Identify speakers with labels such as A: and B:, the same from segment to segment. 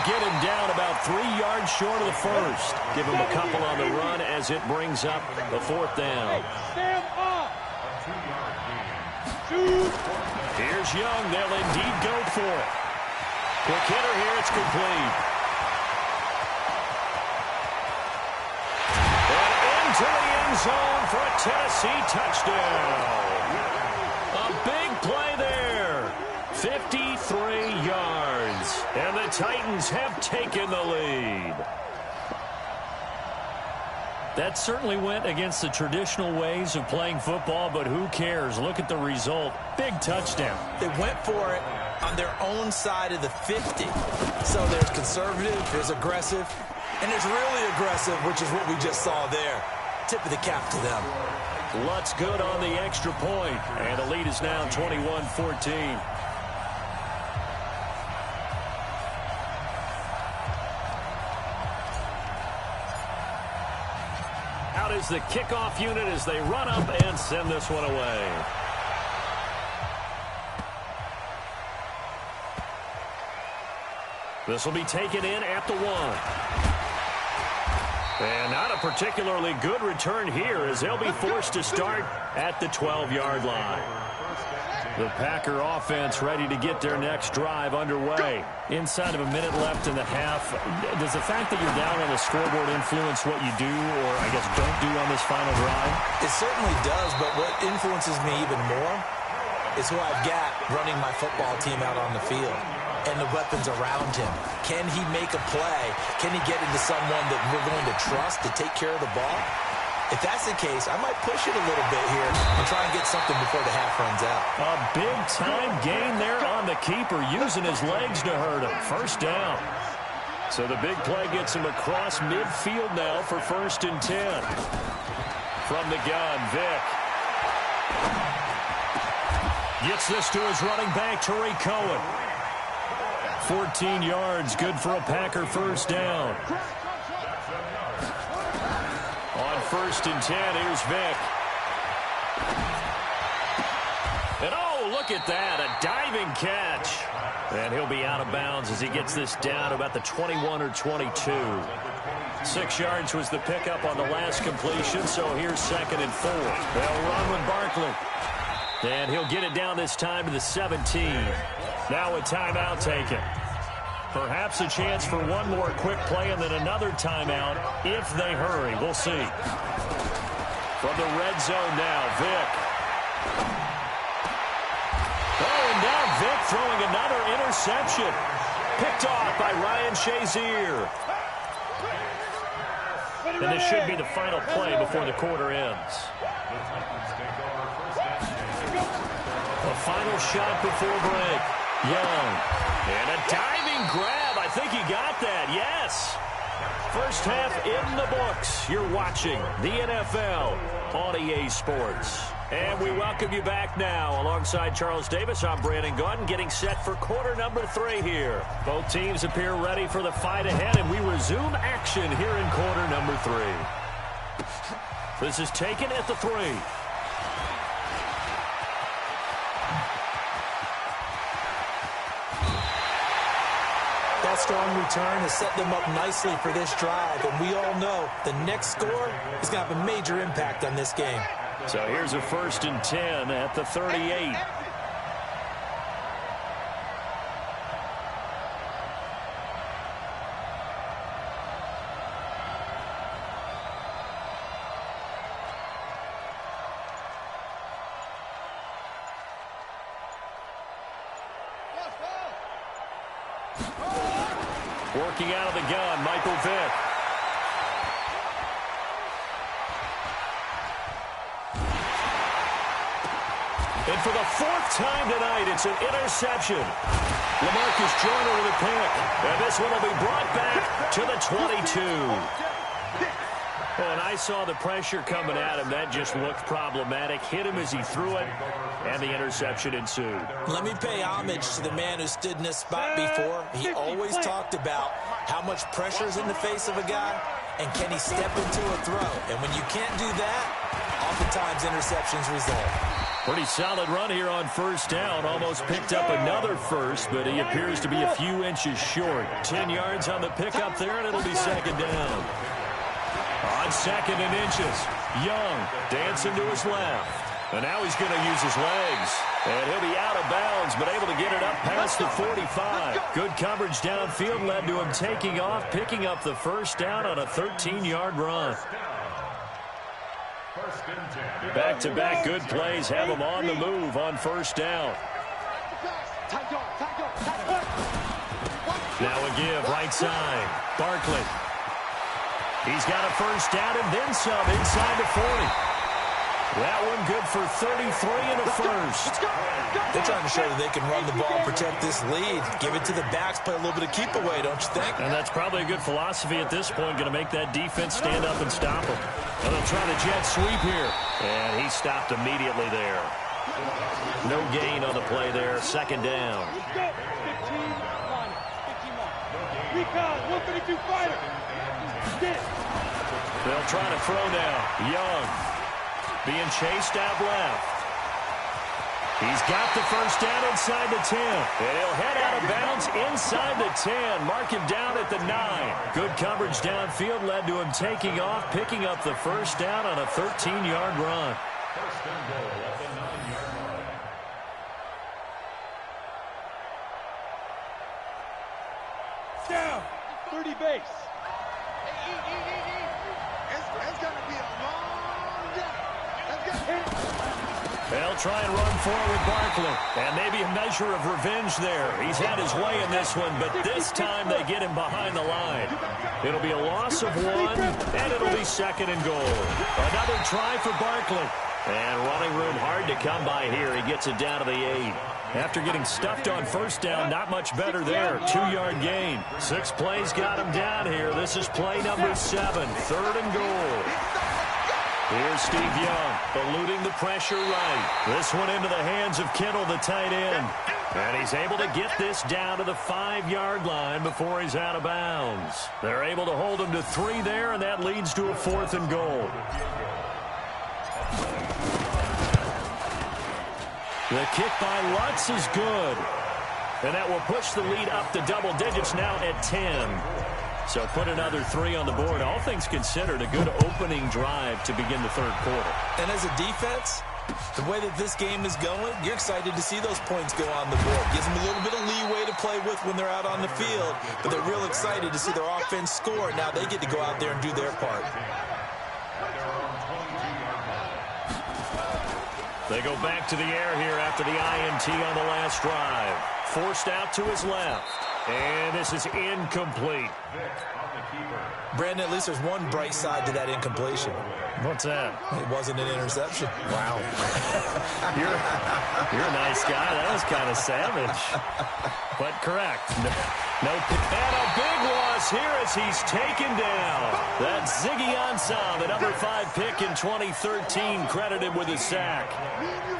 A: get him down about 3 yards short of the first. Give him a couple on the run as it brings up the 4th down. Here's Young. They'll indeed go for it. Quick hitter here. It's complete. And into the end zone for a Tennessee touchdown. A big play there. 53 yards. And the Titans have taken the lead. That certainly went against the traditional ways of playing football, but who cares? Look at the result. Big touchdown.
B: They went for it on their own side of the 50. So there's conservative, there's aggressive, and there's really aggressive, which is what we just saw there. Tip of the cap to them.
A: Lutz good on the extra point, and the lead is now 21-14. Out is the kickoff unit as they run up and send this one away. This will be taken in at the 1. And not a particularly good return here as they'll be forced to start at the 12-yard line. The Packer offense ready to get their next drive underway. Inside of a minute left in the half, does the fact that you're down on the scoreboard influence what you do or, I guess, don't do on this final drive?
B: It certainly does, but what influences me even more is who I've got running my football team out on the field and the weapons around him. Can he make a play? Can he get into someone that we're going to trust to take care of the ball? If that's the case, I might push it a little bit here and try and get something before the half runs out.
A: A big-time gain there on the keeper, using his legs to hurt him. First down. So the big play gets him across midfield now for 1st and 10. From the gun, Vick. Gets this to his running back, Tariq Cohen. 14 yards, good for a Packer first down. On 1st and 10, here's Vick. And oh, look at that, a diving catch. And he'll be out of bounds as he gets this down about the 21 or 22. 6 yards was the pickup on the last completion, so here's 2nd and 4. They'll run with Barkley. And he'll get it down this time to the 17. Now a timeout taken. Perhaps a chance for one more quick play and then another timeout if they hurry. We'll see. From the red zone now, Vick. Oh, and now Vick throwing another interception. Picked off by Ryan Shazier. And this should be the final play before the quarter ends. A final shot before break. Young. And a diving grab. I think he got that. Yes. First half in the books. You're watching the NFL on EA Sports. And we welcome you back now. Alongside Charles Davis, I'm Brandon Gaudin, getting set for quarter number 3 here. Both teams appear ready for the fight ahead, and we resume action here in quarter number 3. This is taken at the 3.
B: That strong return has set them up nicely for this drive, and we all know the next score is going to have a major impact on this game.
A: So here's a 1st and 10 at the 38. Working out of the gun, Michael Vick. And for the 4th time tonight, it's an interception. LaMarcus Joyner with a pick. And this one will be brought back to the 22. Oh, and I saw the pressure coming at him. That just looked problematic. Hit him as he threw it, and the interception ensued.
B: Let me pay homage to the man who stood in this spot before. He always talked about how much pressure is in the face of a guy, and can he step into a throw. And when you can't do that, oftentimes interceptions result.
A: Pretty solid run here on first down. Almost picked up another first, but he appears to be a few inches short. 10 yards on the pickup there, and it'll be second down. On second and inches, Young dancing to his left. And now he's going to use his legs. And he'll be out of bounds, but able to get it up past the 45. Good coverage downfield led to him taking off, picking up the first down on a 13-yard run. Back-to-back good plays have him on the move on first down. Now a give, right side. Barkley. He's got a first down and then some inside the 40. That one good for 33 and a first.
B: They're trying to show that they can run the ball and protect this lead. Give it to the backs, play a little bit of keep away, don't you think?
A: And that's probably a good philosophy at this point, going to make that defense stand up and stop him. And they'll try the jet sweep here. And he stopped immediately there. No gain on the play there, second down.
C: 132 fighter.
A: They'll try to throw now. Young being chased out left. He's got the first down inside the 10. And he'll head out of bounds inside the 10. Mark him down at the 9. Good coverage downfield led to him taking off, picking up the first down on a 13-yard run.
C: Down. 30 base.
D: It's going to be a long day.
A: They'll try and run forward Barkley. And maybe a measure of revenge there. He's had his way in this one, but this time they get him behind the line. It'll be a loss of 1, and it'll be second and goal. Another try for Barkley. And running room hard to come by here. He gets it down to the 8. After getting stuffed on first down, not much better there. 2-yard gain. 6 plays got him down here. This is play number 7. Third and goal. Here's Steve Young, eluding the pressure right. This one into the hands of Kittle, the tight end. And he's able to get this down to the 5-yard line before he's out of bounds. They're able to hold him to 3 there, and that leads to a 4th and goal. The kick by Lutz is good. And that will push the lead up to double digits now at 10. So put another 3 on the board. All things considered, a good opening drive to begin the third quarter.
B: And as a defense, the way that this game is going, you're excited to see those points go on the board. Gives them a little bit of leeway to play with when they're out on the field. But they're real excited to see their offense score. Now they get to go out there and do their part.
A: They go back to the air here after the INT on the last drive. Forced out to his left. And this is incomplete.
B: Brandon, at least there's one bright side to that incompletion.
A: What's that?
B: It wasn't an interception.
A: Wow. You're a nice guy. That was kind of savage. But correct. No, and a big loss here as he's taken down. That's Ziggy Ansah, the number 5 pick in 2013, credited with a sack.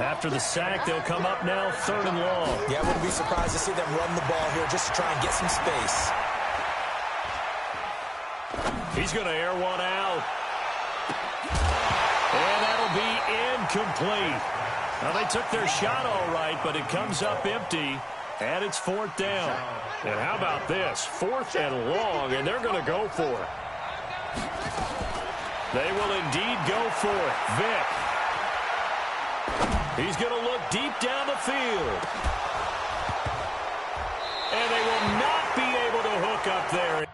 A: After the sack, they'll come up now 3rd and long.
B: Yeah, I wouldn't be surprised to see them run the ball here just to try and get some space.
A: He's going to air one out. And that'll be incomplete. Now, they took their shot all right, but it comes up empty, and it's 4th down. And how about this? 4th and long, and they're going to go for it. They will indeed go for it. Vick. He's going to look deep down the field. And they will not be able to hook up there.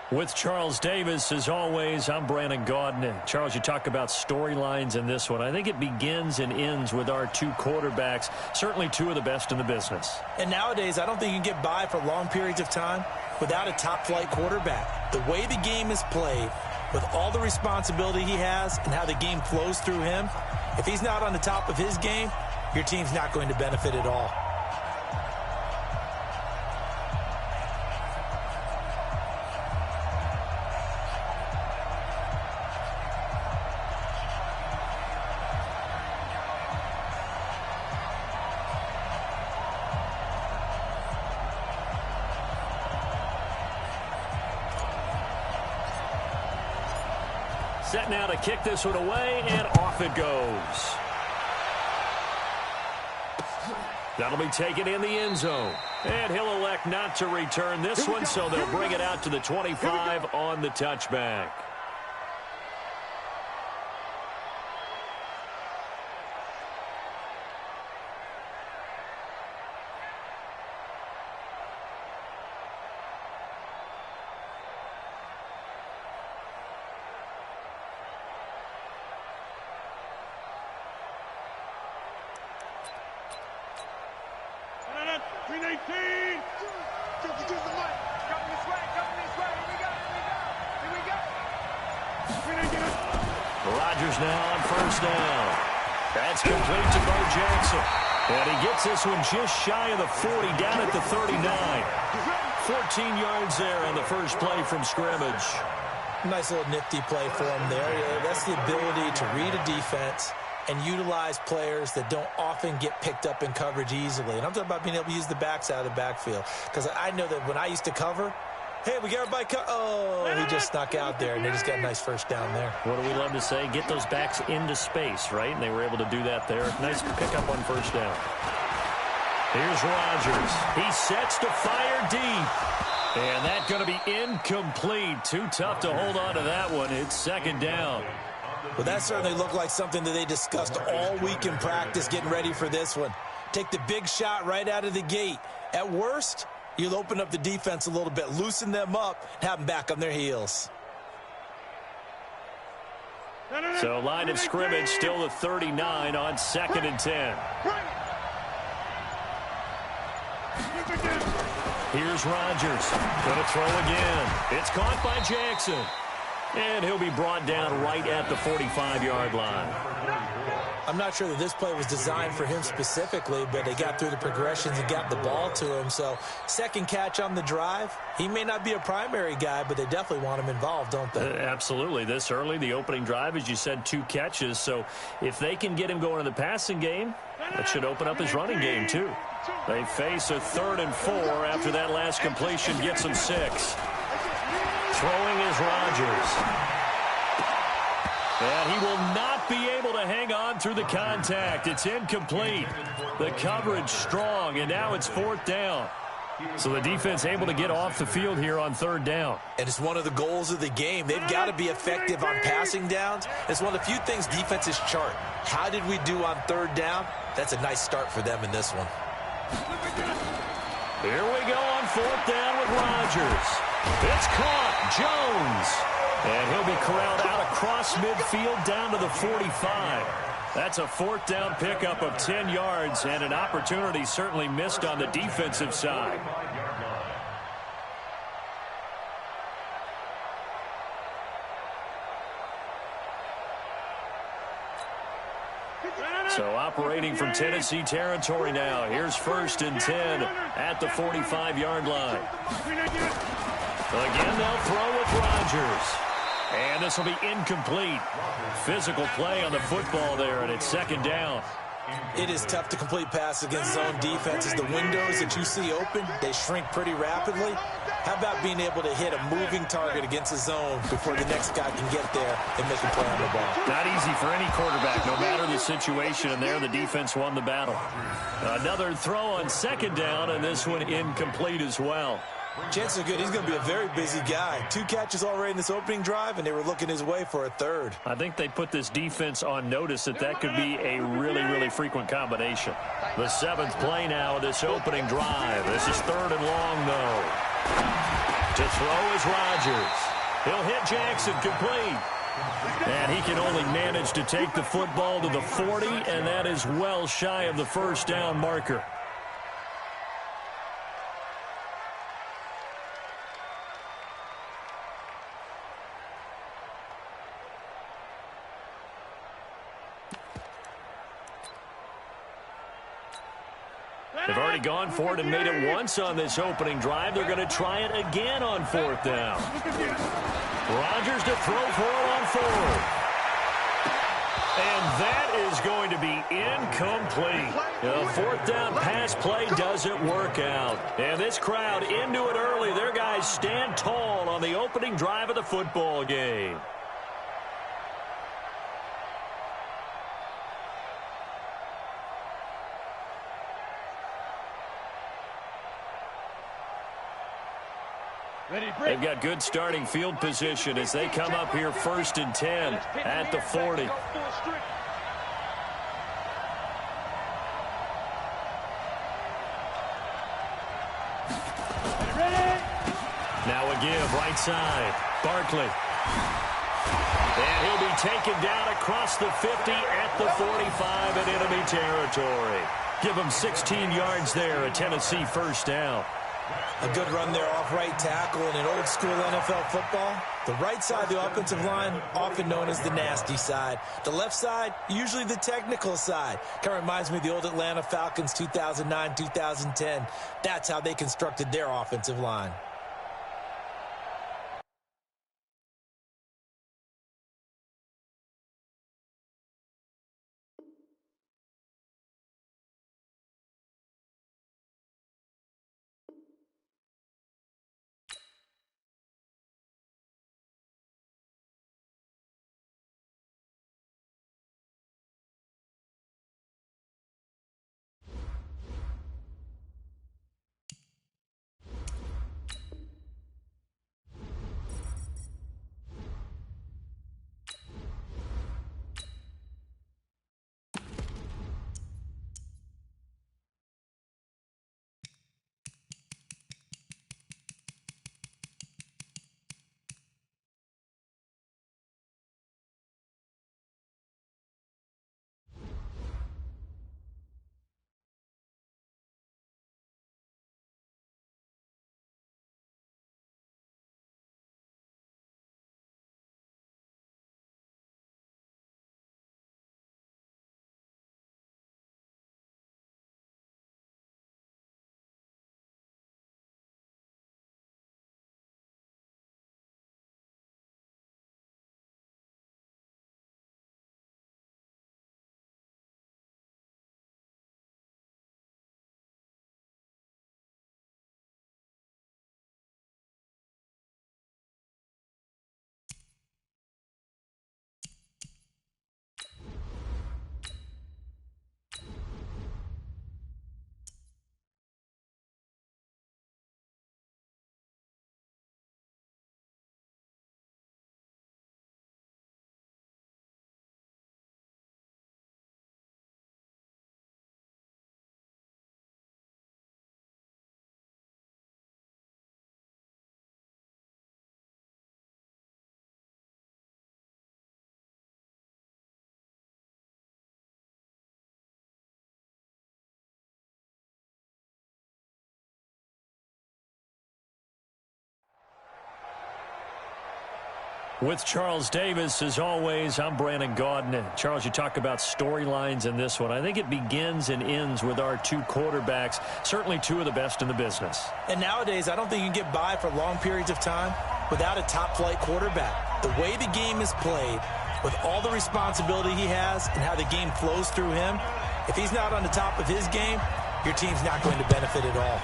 A: With Charles Davis, as always, I'm Brandon Gaudin. Charles, you talk about storylines in this one. I think it begins and ends with our two quarterbacks, certainly two of the best in the business.
B: And nowadays, I don't think you can get by for long periods of time without a top-flight quarterback. The way the game is played, with all the responsibility he has and how the game flows through him, if he's not on the top of his game, your team's not going to benefit at all.
A: Set now to kick this one away, and off it goes. That'll be taken in the end zone. And he'll elect not to return this one, so they'll bring it out to the 25 on the touchback. Rodgers now on first down. That's complete to Bo Jackson. And he gets this one just shy of the 40, down at the 39. 14 yards there on the first play from scrimmage.
B: Nice little nifty play for him there. That's the ability to read a defense and utilize players that don't often get picked up in coverage easily. And I'm talking about being able to use the backs out of the backfield. Because I know that when I used to cover, hey, we got everybody oh, he just snuck out there, and they just got a nice first down there.
A: What do we love to say? Get those backs into space, right? And they were able to do that there. Nice pickup on first down. Here's Rodgers. He sets to fire deep. And that's going to be incomplete. Too tough to hold on to that one. It's second down.
B: Well, that certainly looked like something that they discussed all week in practice getting ready for this one. Take the big shot right out of the gate. At worst, you'll open up the defense a little bit, loosen them up, and have them back on their heels.
A: So line of scrimmage still the 39 on 2nd and 10. Here's Rodgers. Going to throw again. It's caught by Jackson. And he'll be brought down right at the 45-yard line.
B: I'm not sure that this play was designed for him specifically, but they got through the progressions and got the ball to him. So second catch on the drive. He may not be a primary guy, but they definitely want him involved, don't they?
A: Absolutely. This early, the opening drive, as you said, 2 catches. So if they can get him going in the passing game, that should open up his running game too. They face a 3rd and 4 after that last completion gets them 6. Throwing is Rodgers. And he will not be able to hang on through the contact. It's incomplete. The coverage strong, and now it's 4th down. So the defense able to get off the field here on 3rd down.
B: And it's one of the goals of the game. They've got to be effective on passing downs. It's one of the few things defenses chart. How did we do on 3rd down? That's a nice start for them in this one.
A: Here we go on 4th down with Rodgers. It's caught. Jones. And he'll be corralled out across midfield down to the 45. That's a 4th down pickup of 10 yards and an opportunity certainly missed on the defensive side. So operating from Tennessee territory now. Here's 1st and 10 at the 45-yard line. Again, they'll throw with Rodgers. And this will be incomplete. Physical play on the football there, and it's 2nd down.
B: It is tough to complete passes against zone defenses. The windows that you see open, they shrink pretty rapidly. How about being able to hit a moving target against a zone before the next guy can get there and make a play on the ball?
A: Not easy for any quarterback, no matter the situation, and there the defense won the battle. Another throw on 2nd down, and this one incomplete as well.
B: Chances are good he's going to be a very busy guy. 2 catches already in this opening drive, and they were looking his way for a 3rd.
A: I think they put this defense on notice that could be a really, really frequent combination. The 7th play now of this opening drive. This is 3rd and long, though. To throw is Rodgers. He'll hit Jackson complete. And he can only manage to take the football to the 40, and that is well shy of the first down marker. They've already gone for it and made it once on this opening drive. They're going to try it again on fourth down. Rodgers to throw for it on fourth. And that is going to be incomplete. The fourth down pass play doesn't work out. And this crowd into it early. Their guys stand tall on the opening drive of the football game. They've got good starting field position as they come up here 1st and 10 at the 40. Now a give right side. Barkley. And he'll be taken down across the 50 at the 45 in enemy territory. Give him 16 yards there, a Tennessee first down.
B: A good run there off right tackle. In an old-school NFL football, the right side of the offensive line, often known as the nasty side. The left side, usually the technical side. Kind of reminds me of the old Atlanta Falcons 2009-2010. That's how they constructed their offensive line.
A: With Charles Davis, as always, I'm Brandon Gaudin. Charles, you talk about storylines in this one. I think it begins and ends with our two quarterbacks, certainly two of the best in the business.
B: And nowadays, I don't think you can get by for long periods of time without a top-flight quarterback. The way the game is played, with all the responsibility he has and how the game flows through him, if he's not on the top of his game, your team's not going to benefit at all.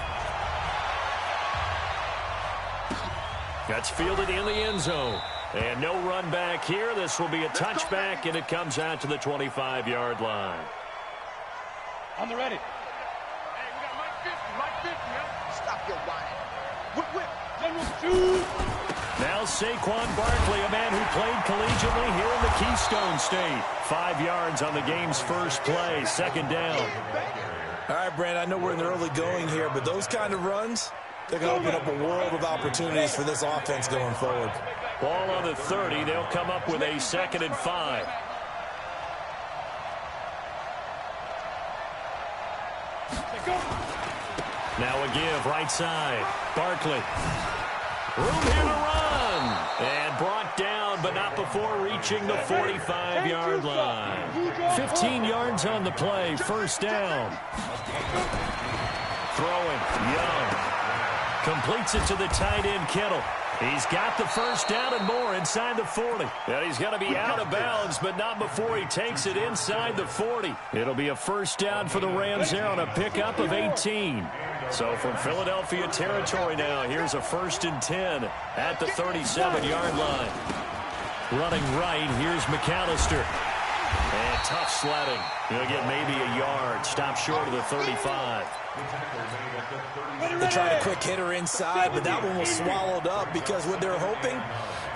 A: That's fielded in the end zone. And no run back here. This will be a touchback, and it comes out to the 25-yard line.
C: On the ready.
D: Hey, we got Mike 50, man. Stop your whining. Whip.
C: General shoot.
A: Now Saquon Barkley, a man who played collegiately here in the Keystone State. 5 yards on the game's first play, second down.
B: All right, Brand, I know we're in the early going here, but those kind of runs, They're going to open up a world of opportunities for this offense going forward.
A: Ball on the 30. They'll come up with a 2nd and 5. Now a give, right side. Barkley. Room here to run. And brought down, but not before reaching the 45-yard line. 15 yards on the play, first down. Throwing, Young. Completes it to the tight end, Kittle. He's got the first down and more inside the 40. And he's going to be out of bounds, but not before he takes it inside the 40. It'll be a first down for the Rams there on a pickup of 18. So from Philadelphia territory now, here's a 1st and 10 at the 37-yard line. Running right, here's McAllister. And tough sledding. He'll get maybe a yard. Stop short of the 35.
B: They tried a quick hitter inside, but that one was swallowed up because what they're hoping,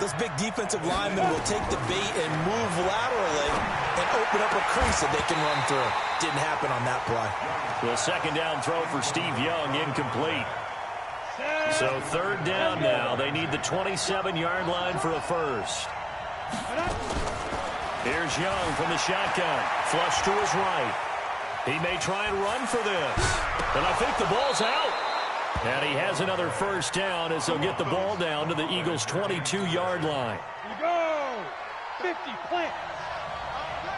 B: those big defensive linemen will take the bait and move laterally and open up a crease that they can run through. Didn't happen on that play.
A: The 2nd down throw for Steve Young, incomplete. So 3rd down now. They need the 27-yard line for a first. Here's Young from the shotgun. Flush to his right. He may try and run for this. And I think the ball's out. And he has another first down as they'll get the ball down to the Eagles' 22-yard line.
C: Here we go. 50, plant.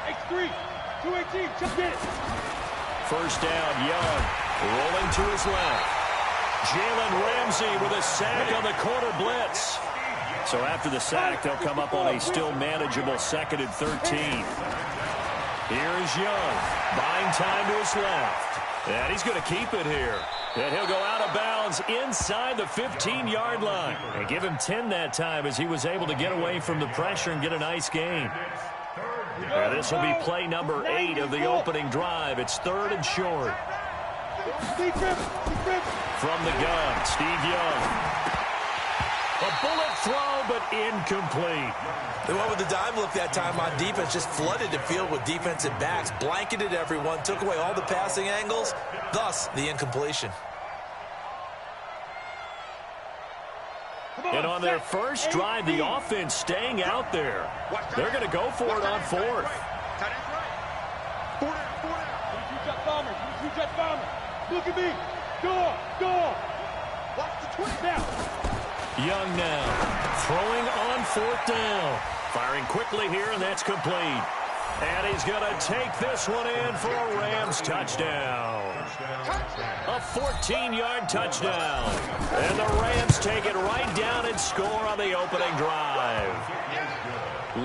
C: X3, 218, just get it.
A: First down, Young. Rolling to his left. Jalen Ramsey with a sack on the corner blitz. So after the sack, they'll come up on a still manageable 2nd and 13. Here is Young, buying time to his left. And he's going to keep it here. And he'll go out of bounds inside the 15-yard line. And give him 10 that time as he was able to get away from the pressure and get a nice gain. And this will be play number 8 of the opening drive. It's 3rd and short. From the gun, Steve Young. A bullet throw, but incomplete.
B: They went with the dime look that time on defense, just flooded the field with defensive backs, blanketed everyone, took away all the passing angles, thus the incompletion.
A: And on their first drive, the offense staying out there. They're going to go for it on 4th.
C: Look at me. Go. Watch the twist down.
A: Young now, throwing on 4th down. Firing quickly here, and that's complete. And he's going to take this one in for a Rams touchdown. A 14-yard touchdown. And the Rams take it right down and score on the opening drive.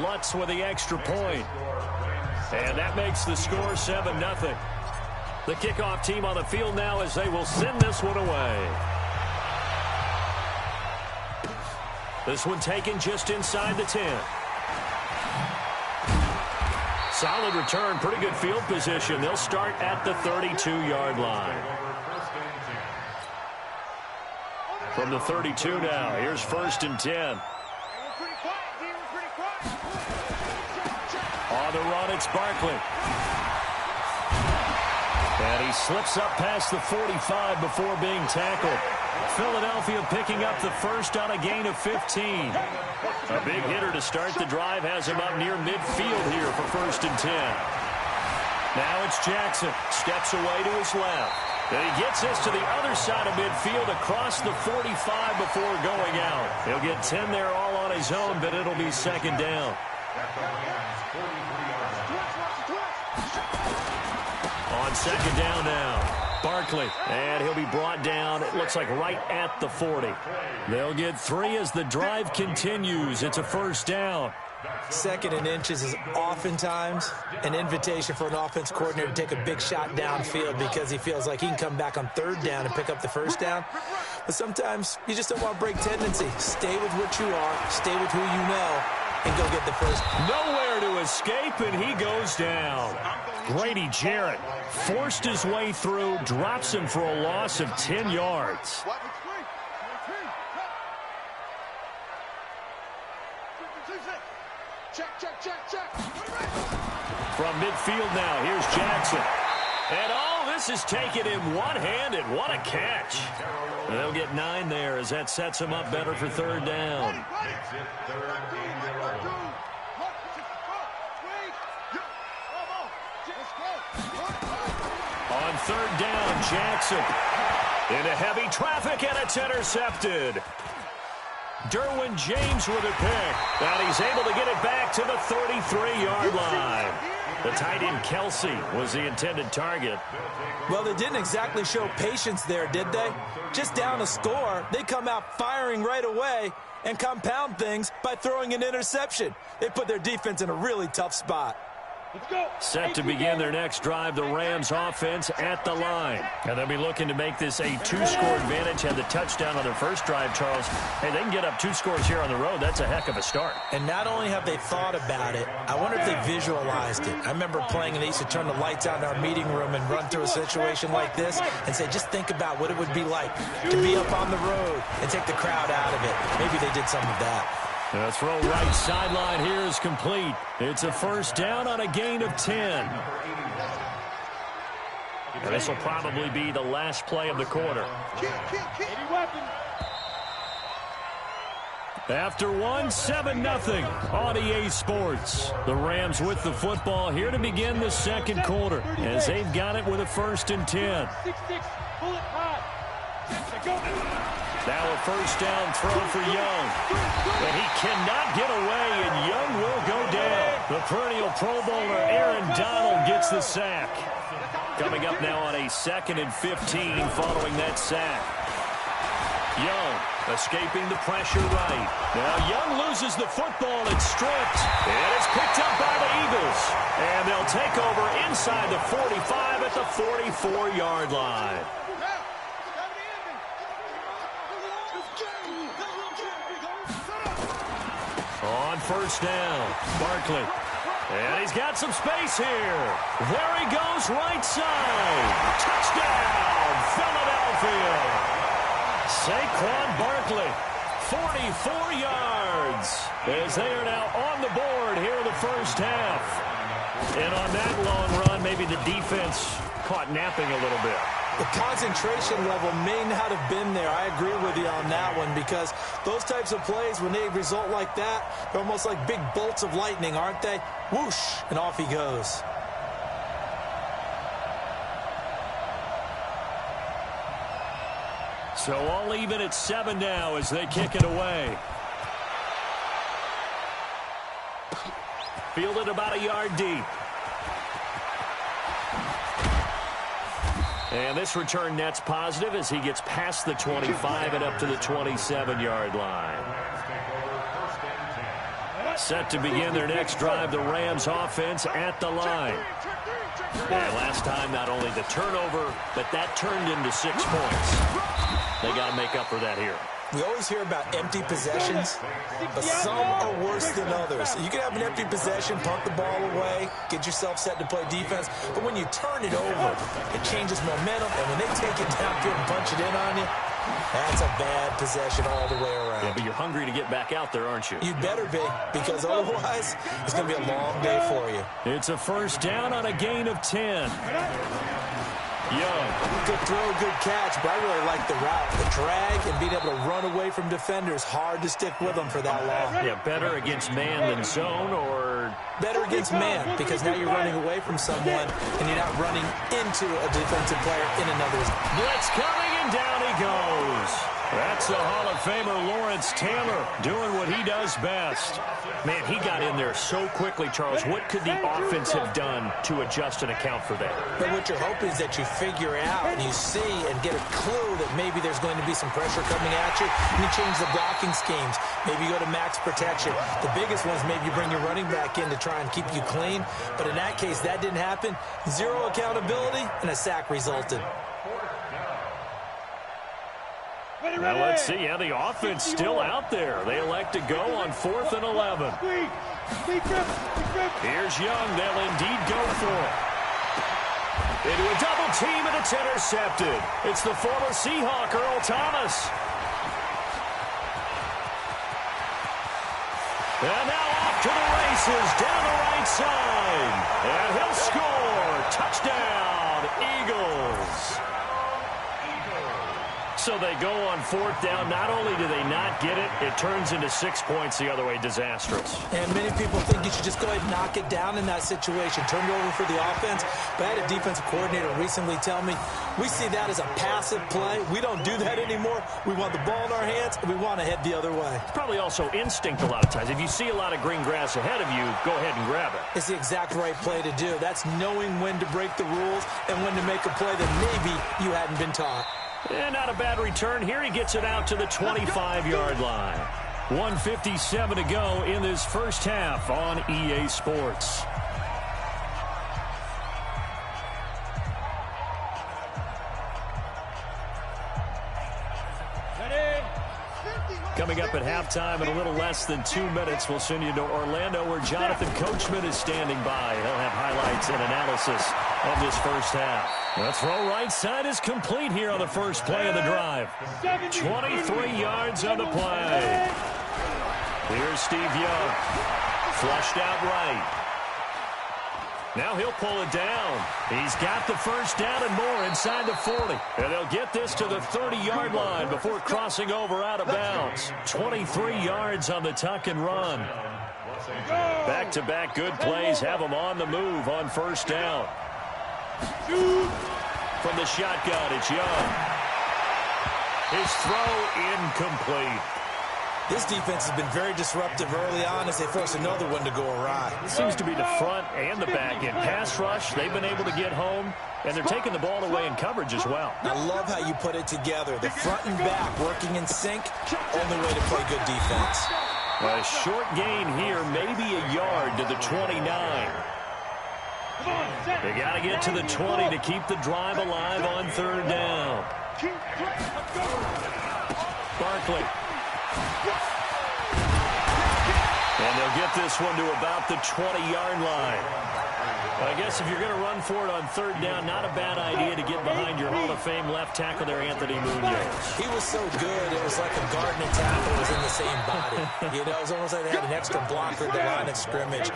A: Lutz with the extra point. And that makes the score 7-0. The kickoff team on the field now as they will send this one away. This one taken just inside the 10. Solid return, pretty good field position. They'll start at the 32-yard line. From the 32 now, here's 1st and 10. On the run, it's Barkley. And he slips up past the 45 before being tackled. Philadelphia picking up the first on a gain of 15. A big hitter to start the drive has him up near midfield here for 1st and 10. Now it's Jackson. Steps away to his left. And he gets this to the other side of midfield across the 45 before going out. He'll get 10 there all on his own, but it'll be 2nd down. On 2nd down now. Barkley, and he'll be brought down, it looks like right at the 40. They'll get 3 as the drive continues. It's a first down.
B: 2nd and inches is oftentimes an invitation for an offense coordinator to take a big shot downfield because he feels like he can come back on 3rd down and pick up the first down. But sometimes you just don't want to break tendency. Stay with what you are, stay with who you know, and go get the first.
A: Nowhere to escape, and he goes down. Grady Jarrett forced his way through, drops him for a loss of 10 yards.
D: Check.
A: From midfield now, here's Jackson. And this is taken in one-handed. What a catch. They'll get 9 there as that sets them up better for third down. On third down, Jackson into heavy traffic, and it's intercepted. Derwin James with a pick, and he's able to get it back to the 33-yard line. The tight end Kelsey was the intended target.
B: Well, they didn't exactly show patience there, did they? Just down a score, they come out firing right away and compound things by throwing an interception. They put their defense in a really tough spot.
A: Set to begin their next drive, the Rams offense at the line. And they'll be looking to make this a 2-score advantage. Had the touchdown on their first drive, Charles. Hey, they can get up 2 scores here on the road. That's a heck of a start.
B: And not only have they thought about it, I wonder if they visualized it. I remember playing and they used to turn the lights out in our meeting room and run through a situation like this and say, just think about what it would be like to be up on the road and take the crowd out of it. Maybe they did some of that.
A: The throw right sideline here is complete. It's a first down on a gain of 10. And this will probably be the last play of the quarter. After 7-0 on EA Sports. The Rams with the football here to begin the second quarter as they've got it with a 1st and 10. Now a first down throw for Young. But he cannot get away, and Young will go down. The perennial Pro Bowler Aaron Donald gets the sack. Coming up now on a 2nd and 15 following that sack. Young escaping the pressure right. Now Young loses the football. It's stripped. And it's picked up by the Eagles. And they'll take over inside the 45 at the 44-yard line. On first down, Barkley. And he's got some space here. There he goes, right side. Touchdown, Philadelphia. Saquon Barkley, 44 yards. As they are now on the board here in the first half. And on that long run, maybe the defense caught napping a little bit.
B: The concentration level may not have been there. I agree with you on that one because those types of plays, when they result like that, they're almost like big bolts of lightning, aren't they? Whoosh, and off he goes.
A: So all even at 7 now as they kick it away. Fielded about a yard deep. And this return net's positive as he gets past the 25 and up to the 27-yard line. Set to begin their next drive, the Rams offense at the line. And last time, not only the turnover, but that turned into 6 points. They got to make up for that here.
B: We always hear about empty possessions, but some are worse than others. You can have an empty possession, punt the ball away, get yourself set to play defense, but when you turn it over, it changes momentum, and when they take it downfield and punch it in on you, that's a bad possession all the way around.
A: Yeah, but you're hungry to get back out there, aren't you?
B: You better be, because otherwise, it's going to be a long day for you.
A: It's a first down on a gain of 10. Young.
B: Good throw, good catch, but I really like the route. The drag and being able to run away from defenders, hard to stick with them for that long.
A: Yeah, better against man than zone, or?
B: Better against man, because now you're running away from someone and you're not running into a defensive player in another zone.
A: Blitz coming, and down he goes. That's the Hall of Famer Lawrence Taylor doing what he does best. Man, he got in there so quickly, Charles. What could the offense have done to adjust and account for that?
B: But what you're hoping is that you figure out and you see and get a clue that maybe there's going to be some pressure coming at you, and you change the blocking schemes. Maybe you go to max protection. The biggest one's maybe you bring your running back in to try and keep you clean. But in that case, that didn't happen. Zero accountability, and a sack resulted.
A: Now let's see. Yeah, the offense still out there. They elect to go on 4th and 11. Here's Young. They'll indeed go for it. Into a double team, and it's intercepted. It's the former Seahawk, Earl Thomas. And now off to the races, down the right side. And he'll score. Touchdown, Eagles. So they go on fourth down. Not only do they not get it, it turns into 6 points the other way. Disastrous.
B: And many people think you should just go ahead and knock it down in that situation. Turn it over for the offense. But I had a defensive coordinator recently tell me, we see that as a passive play. We don't do that anymore. We want the ball in our hands, and we want to head the other way.
A: It's probably also instinct a lot of times. If you see a lot of green grass ahead of you, go ahead and grab it.
B: It's the exact right play to do. That's knowing when to break the rules and when to make a play that maybe you hadn't been taught.
A: And not a bad return. Here he gets it out to the 25-yard line. 1:57 to go in this first half on EA Sports. Coming up at halftime in a little less than 2 minutes, we'll send you to Orlando where Jonathan Coachman is standing by. He'll have highlights and analysis of this first half. The throw right side is complete here on the first play of the drive. 23 yards on the play. Here's Steve Young. Flushed out right. Now he'll pull it down. He's got the first down and more inside the 40. And they'll get this to the 30-yard line before crossing over out of bounds. 23 yards on the tuck and run. Back-to-back good plays have them on the move on first down. From the shotgun, it's Young. His throw incomplete.
B: This defense has been very disruptive early on as they force another one to go awry.
A: It seems to be the front and the back end. Pass rush, they've been able to get home, and they're taking the ball away in coverage as well.
B: I love how you put it together. The front and back working in sync, only way to play good defense.
A: A short gain here, maybe a yard to the 29. They got to get to the 20 to keep the drive alive on third down. Barkley. And they'll get this one to about the 20-yard line. I guess if you're going to run for it on third down, not a bad idea to get behind your Hall of Fame left tackle there, Anthony Munoz.
B: He was so good, it was like a guard and a tackle was in the same body. You know, it was almost like they had an extra blocker at the line of scrimmage.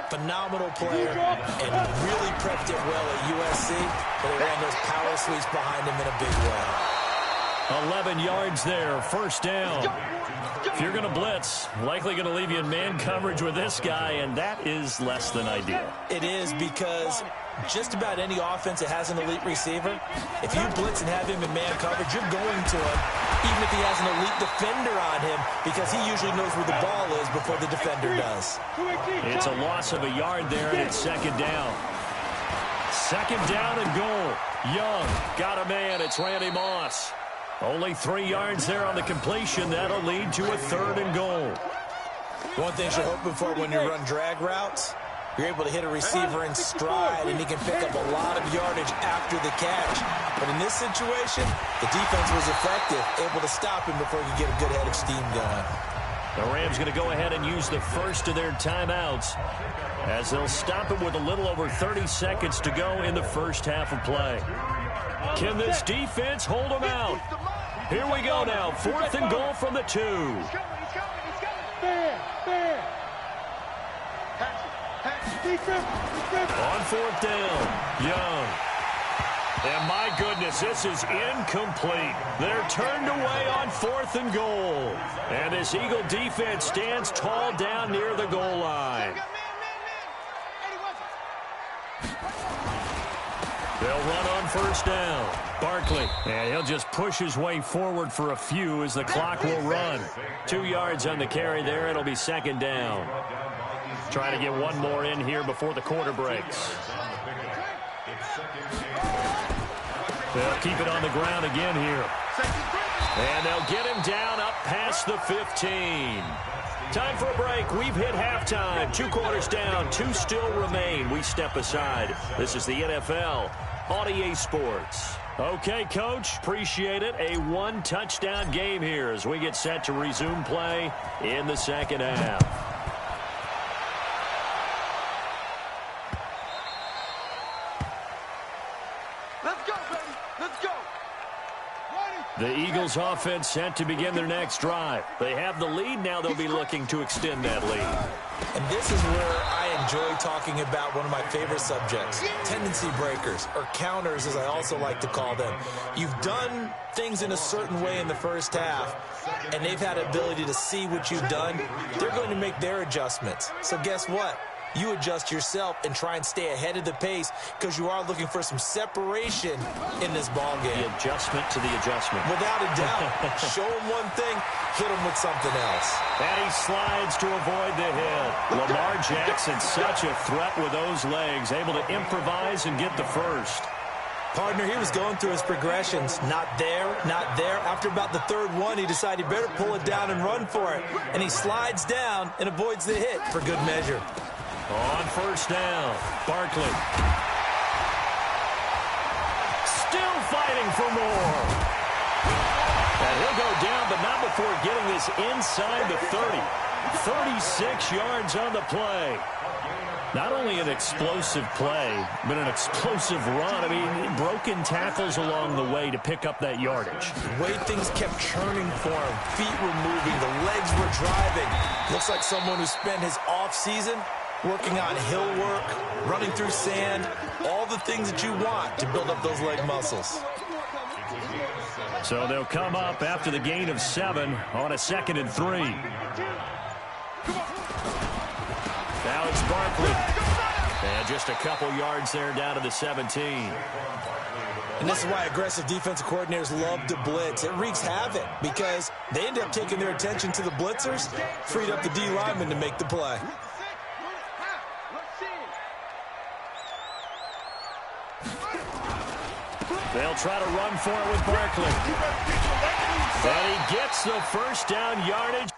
B: Phenomenal player and really prepped it well at USC, but they ran those power sweeps behind him in a big way.
A: 11 yards there, first down. If you're going to blitz, likely going to leave you in man coverage with this guy, and that is less than ideal.
B: It is because just about any offense that has an elite receiver, if you blitz and have him in man coverage, you're going to him, even if he has an elite defender on him, because he usually knows where the ball is before the defender does.
A: It's a loss of a yard there, and it's second down. Second down and goal. Young got a man. It's Randy Moss. Only 3 yards there on the completion. That'll lead to a third and goal.
B: One thing you're hoping for when you run drag routes, you're able to hit a receiver in stride, and he can pick up a lot of yardage after the catch. But in this situation, the defense was effective, able to stop him before he could get a good head of steam going.
A: The Rams going to go ahead and use the first of their timeouts as they'll stop him with a little over 30 seconds to go in the first half of play. Can this defense hold them out? Here we go now. Fourth and goal from the 2. On fourth down, Young. And my goodness, this is incomplete. They're turned away on fourth and goal. And this Eagle defense stands tall down near the goal line. They'll run on first down. Barkley, and he'll just push his way forward for a few as the clock will run. 2 yards on the carry there. It'll be second down. Trying to get one more in here before the quarter breaks. They'll keep it on the ground again here. And they'll get him down up past the 15. Time for a break. We've hit halftime. 2 quarters down. 2 still remain. We step aside. This is the NFL on EA Sports. Okay, Coach, appreciate it. A 1-touchdown game here as we get set to resume play in the second half.
D: Let's go, baby. Let's go. Ready?
A: The Eagles offense set to begin their next drive. They have the lead. Now they'll be looking to extend that lead.
B: And this is where I enjoy talking about one of my favorite subjects, tendency breakers, or counters as I also like to call them. You've done things in a certain way in the first half, and they've had ability to see what you've done. They're going to make their adjustments. So guess what? You adjust yourself and try and stay ahead of the pace because you are looking for some separation in this ball game.
A: The adjustment to the adjustment.
B: Without a doubt. Show them one thing, hit them with something else.
A: And he slides to avoid the hit. Lamar Jackson, such a threat with those legs, able to improvise and get the first.
B: Partner, he was going through his progressions. Not there, not there. After about the third one, he decided he better pull it down and run for it. And he slides down and avoids the hit for good measure.
A: On first down, Barkley. Still fighting for more. And he'll go down, but not before getting this inside the 30. 36 yards on the play. Not only an explosive play, but an explosive run. I mean, broken tackles along the way to pick up that yardage.
B: The way things kept churning for him, feet were moving, the legs were driving. Looks like someone who spent his offseason working on hill work, running through sand, all the things that you want to build up those leg muscles.
A: So they'll come up after the gain of 7 on a 2nd and 3. Now it's Barkley. And just a couple yards there down to the 17.
B: And this is why aggressive defensive coordinators love to blitz. It wreaks havoc because they end up taking their attention to the blitzers, freed up the D lineman to make the play.
A: They'll try to run for it with Barkley. And he gets the first down yardage.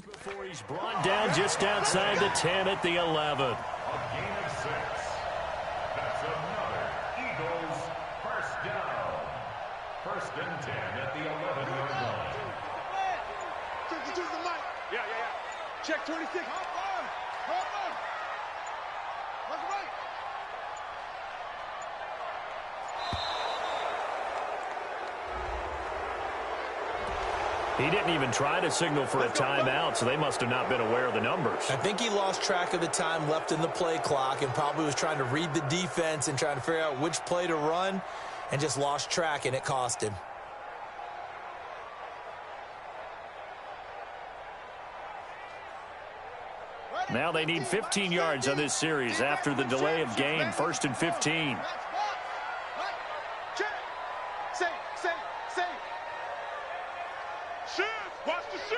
A: Before he's brought down just outside the 10 at the 11.
E: A gain of 6. That's another Eagles first down. 1st and 10 at the 11-yard line.
C: Check the mic. Yeah. Check 26. Hop on. Left right.
A: He didn't even try to signal for a timeout, so they must have not been aware of the numbers.
B: I think he lost track of the time left in the play clock and probably was trying to read the defense and trying to figure out which play to run and just lost track, and it cost him.
A: Now they need 15 yards on this series after the delay of game. 1st and 15.
C: Watch the shit!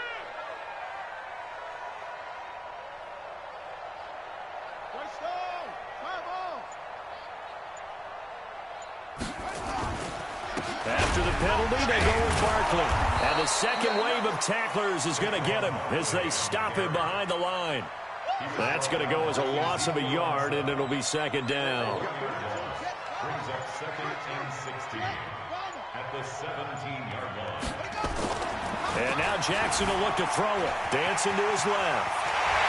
A: After the penalty, they go with Barkley. And the second wave of tacklers is going to get him as they stop him behind the line. That's going to go as a loss of a yard, and it'll be 2nd down.
E: Brings up 2nd and 16 at the 17-yard line.
A: And now Jackson will look to throw it. Dancing to his left.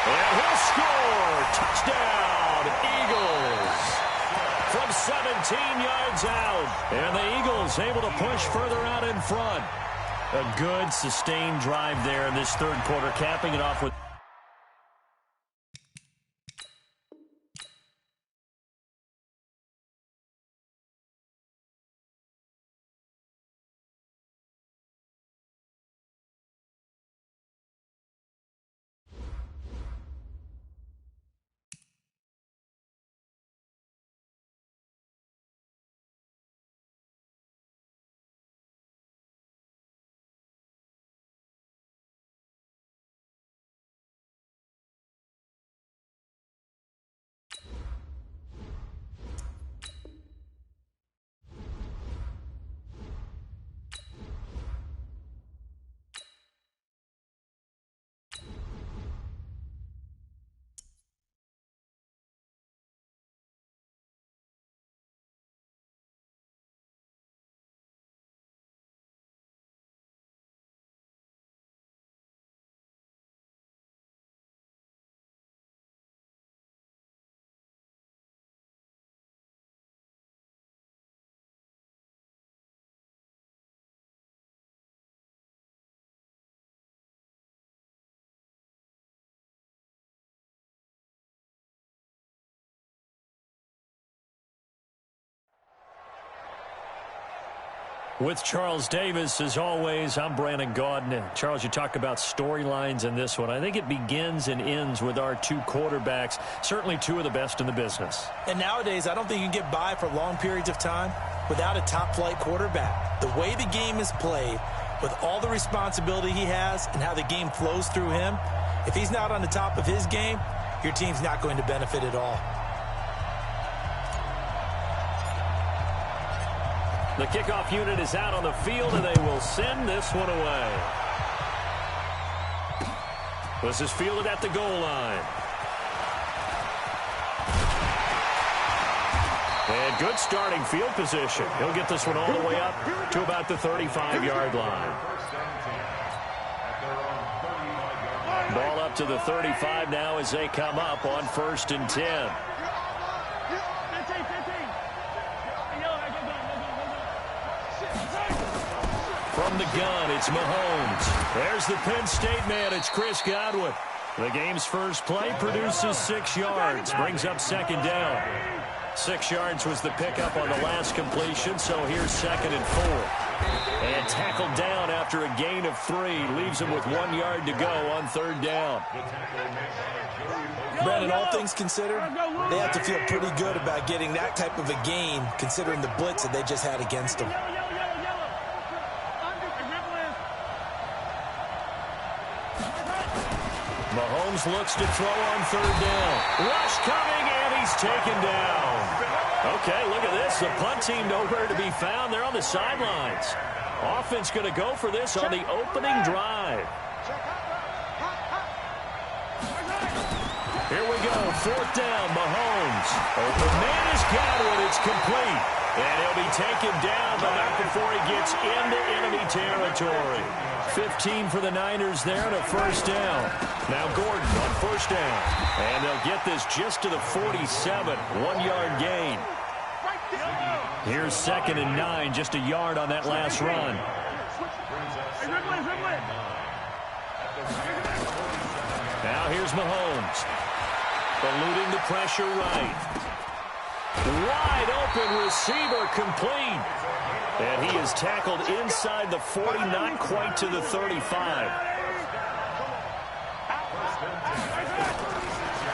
A: And he'll score. Touchdown, Eagles. From 17 yards out. And the Eagles able to push further out in front. A good, sustained drive there in this 3rd quarter, capping it off with With Charles Davis, as always, I'm Brandon Gaudin. Charles, you talk about storylines in this one. I think it begins and ends with our two quarterbacks, certainly two of the best in the business.
B: And nowadays, I don't think you can get by for long periods of time without a top-flight quarterback. The way the game is played, with all the responsibility he has and how the game flows through him, if he's not on the top of his game, your team's not going to benefit at all.
A: The kickoff unit is out on the field, and they will send this one away. This is fielded at the goal line. And good starting field position. He'll get this one all the way up to about the 35-yard line. Ball up to the 35 now as they come up on 1st and 10. From the gun, it's Mahomes. There's the Penn State man. It's Chris Godwin. The game's first play produces 6 yards, brings up 2nd down. 6 yards was the pickup on the last completion, so here's 2nd and 4. And tackled down after a gain of 3. Leaves him with 1 yard to go on 3rd down.
B: Brandon, all things considered, they have to feel pretty good about getting that type of a gain, considering the blitz that they just had against them.
A: Mahomes looks to throw on 3rd down. Rush coming, and he's taken down. Okay, look at this. The punt team nowhere to be found. They're on the sidelines. Offense going to go for this on the opening drive. Here we go. 4th down, Mahomes. Open man is Godwin. It's complete. And he'll be taken down, but not before he gets into enemy territory. 15 for the Niners there and a 1st down. Now Gordon on 1st down. And they'll get this just to the 47. 1 yard gain. Here's 2nd and 9. Just a yard on that last run. Now here's Mahomes. Eluding the pressure right. Wide open receiver complete. And he is tackled inside the 40, not quite to the 35.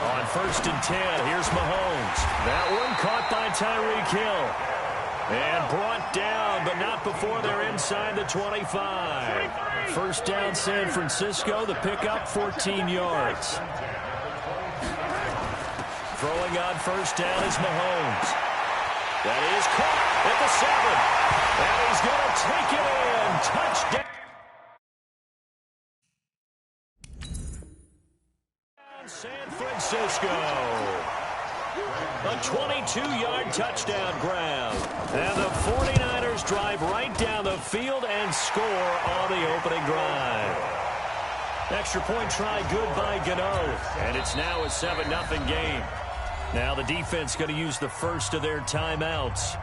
A: On 1st and 10, here's Mahomes. That one caught by Tyreek Hill. And brought down, but not before they're inside the 25. 1st down, San Francisco. The pickup, 14 yards. Throwing on 1st down is Mahomes. That is caught at the 7. And he's going to take it in. Touchdown. San Francisco. A 22-yard touchdown grab. And the 49ers drive right down the field and score on the opening drive. Extra point try good by Gano. And it's now a 7-0 game. Now the defense going to use the first of their timeouts.